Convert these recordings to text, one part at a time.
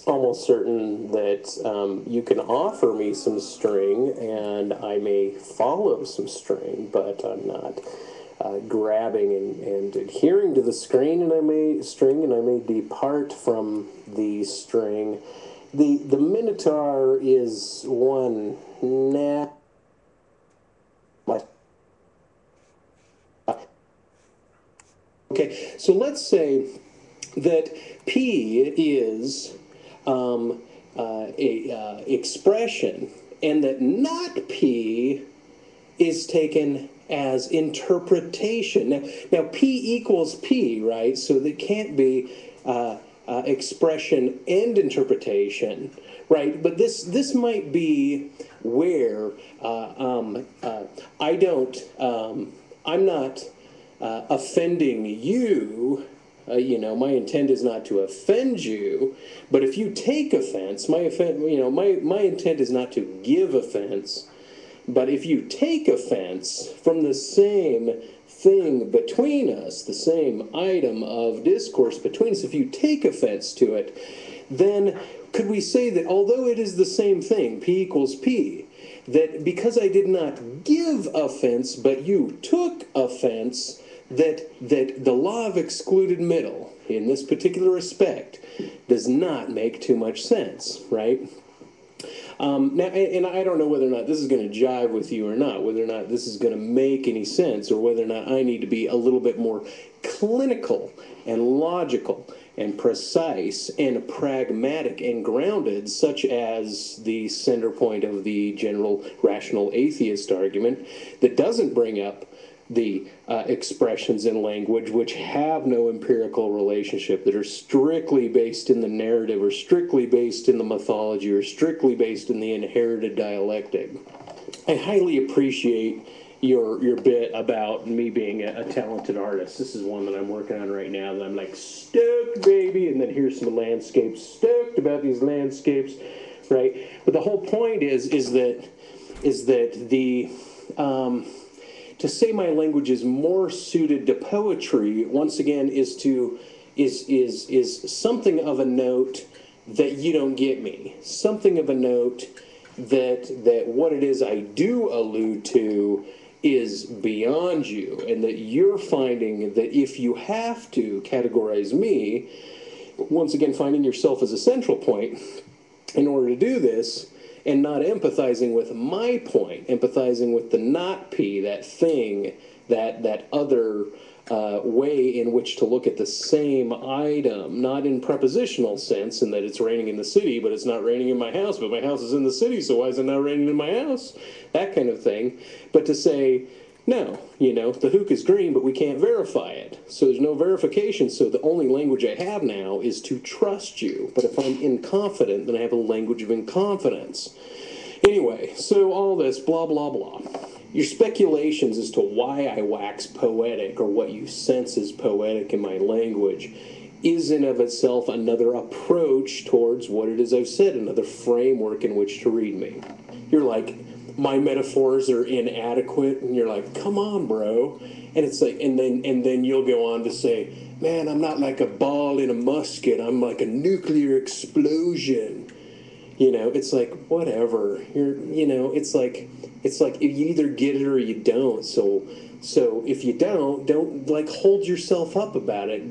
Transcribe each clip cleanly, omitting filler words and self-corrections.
almost certain that you can offer me some string and I may follow some string, but I'm not grabbing and adhering to the string, and I may depart from the string. The Minotaur is one Okay, so let's say that P is a expression, and that not P is taken as interpretation. Now P equals P, right? So there can't be expression and interpretation, right? But this might be where I'm not offending you. My intent is not to offend you, but if you take offense, my intent is not to give offense. But if you take offense from the same thing between us, the same item of discourse between us, if you take offense to it, then could we say that although it is the same thing, P equals P, that because I did not give offense, but you took offense, that the law of excluded middle, in this particular respect, does not make too much sense, right? Now, and I don't know whether or not this is going to jive with you or not, whether or not this is going to make any sense, or whether or not I need to be a little bit more clinical and logical and precise and pragmatic and grounded, such as the center point of the general rational atheist argument that doesn't bring up the expressions in language which have no empirical relationship, that are strictly based in the narrative, or strictly based in the mythology, or strictly based in the inherited dialectic. I highly appreciate your bit about me being a talented artist. This is one that I'm working on right now that I'm like, stoked, baby, and then here's some landscapes, stoked about these landscapes, right? But the whole point is that the to say my language is more suited to poetry, once again, is something of a note that you don't get me. Something of a note that what it is I do allude to is beyond you, and that you're finding that if you have to categorize me, once again, finding yourself as a central point in order to do this, and not empathizing with my point, empathizing with the not P, that thing, that other way in which to look at the same item, not in prepositional sense, in that it's raining in the city, but it's not raining in my house, but my house is in the city, so why is it not raining in my house? That kind of thing. But to say, no, the hook is green, but we can't verify it. So there's no verification, so the only language I have now is to trust you. But if I'm inconfident, then I have a language of inconfidence. Anyway, so all this, blah, blah, blah. Your speculations as to why I wax poetic, or what you sense as poetic in my language, is in of itself another approach towards what it is I've said, another framework in which to read me. You're like, my metaphors are inadequate, and you're like, come on, bro. And it's like, and then you'll go on to say, man, I'm not like a ball in a musket, I'm like a nuclear explosion. It's like, whatever. It's like you either get it or you don't. So if you don't like hold yourself up about it,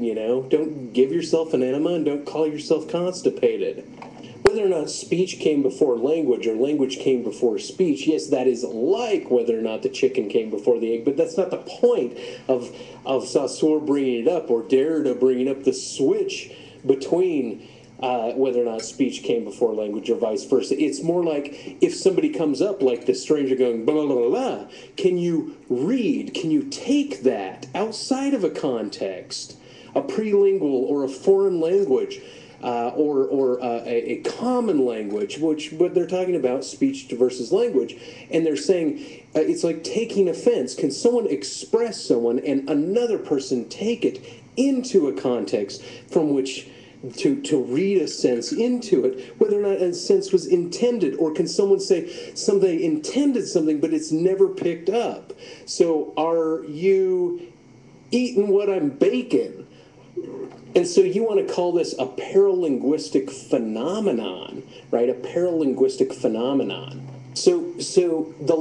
don't give yourself an enema, and don't call yourself constipated. Whether or not speech came before language, or language came before speech, yes, that is like whether or not the chicken came before the egg, but that's not the point of Saussure bringing it up, or Derrida bringing up the switch between whether or not speech came before language, or vice versa. It's more like if somebody comes up like this stranger going, blah, blah, blah, blah, can you take that outside of a context, a prelingual or a foreign language, or a common language, what they're talking about, speech versus language, and they're saying it's like taking offense. Can someone express someone and another person take it into a context from which to read a sense into it, whether or not a sense was intended, or can someone say somebody intended something but it's never picked up? So are you eating what I'm baking? And so you want to call this a paralinguistic phenomenon, right? A paralinguistic phenomenon. So the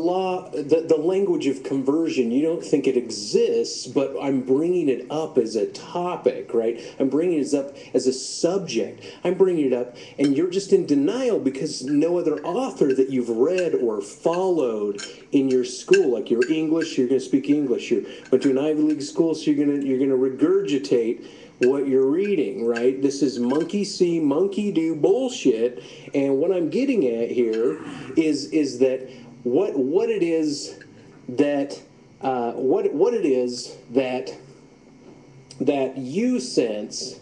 language of conversion, you don't think it exists, but I'm bringing it up as a topic, right? I'm bringing it up as a subject. I'm bringing it up, and you're just in denial because no other author that you've read or followed in your school, like your English, you're going to speak English. You went to an Ivy League school, so you're going to regurgitate what you're reading, right? This is monkey see, monkey do bullshit. And what I'm getting at here is that what it is that that you sense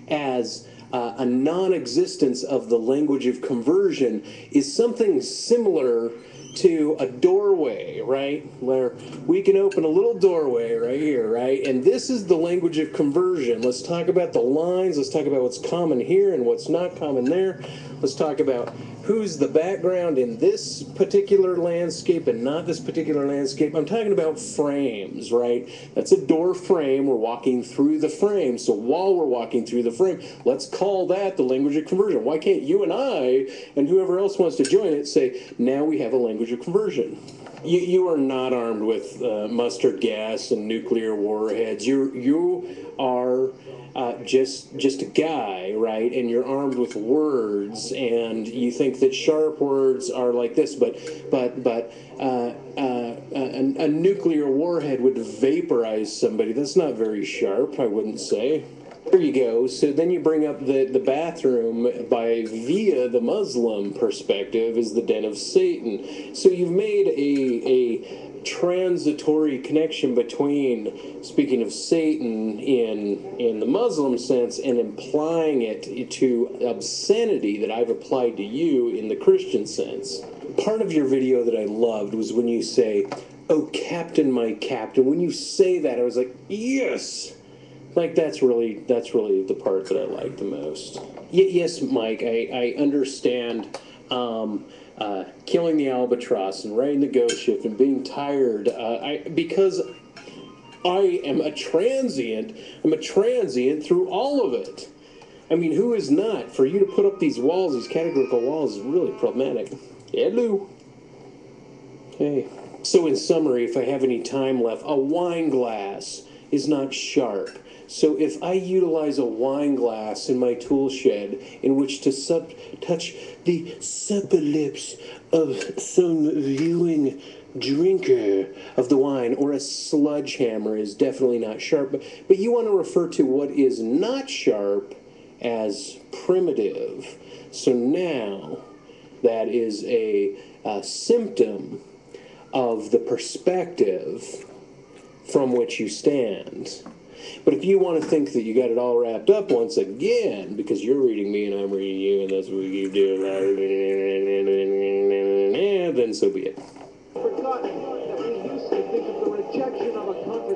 as a non-existence of the language of conversion is something similar to a doorway, right? Where we can open a little doorway right here, right? And this is the language of conversion. Let's talk about the lines. Let's talk about what's common here and what's not common there. Let's talk about who's the background in this particular landscape and not this particular landscape. I'm talking about frames, right? That's a door frame. We're walking through the frame. So while we're walking through the frame, let's call that the language of conversion. Why can't you and I and whoever else wants to join it say, now we have a language of conversion? You are not armed with mustard gas and nuclear warheads. You are just a guy, right? And you're armed with words, and you think that sharp words are like this, but a nuclear warhead would vaporize somebody. That's not very sharp, I wouldn't say. There you go. So then you bring up the bathroom via the Muslim perspective is the den of Satan. So you've made a transitory connection between, speaking of Satan in the Muslim sense, and implying it to obscenity that I've applied to you in the Christian sense. Part of your video that I loved was when you say, "Oh, Captain, my Captain." When you say that, I was like, yes! Like, that's really the part that I like the most. Yes, Mike, I understand killing the albatross and riding the ghost ship and being tired. Because I am a transient. I'm a transient through all of it. I mean, who is not? For you to put up these walls, these categorical walls, is really problematic. Hello. Hey. So in summary, if I have any time left, a wine glass is not sharp. So if I utilize a wine glass in my tool shed in which to touch the supple lips of some viewing drinker of the wine, or a sledgehammer is definitely not sharp. But you want to refer to what is not sharp as primitive. So now that is a symptom of the perspective from which you stand. But if you want to think that you got it all wrapped up once again, because you're reading me and I'm reading you, and that's what we keep doing, then so be it. Forgotten that we used to think of the rejection of a country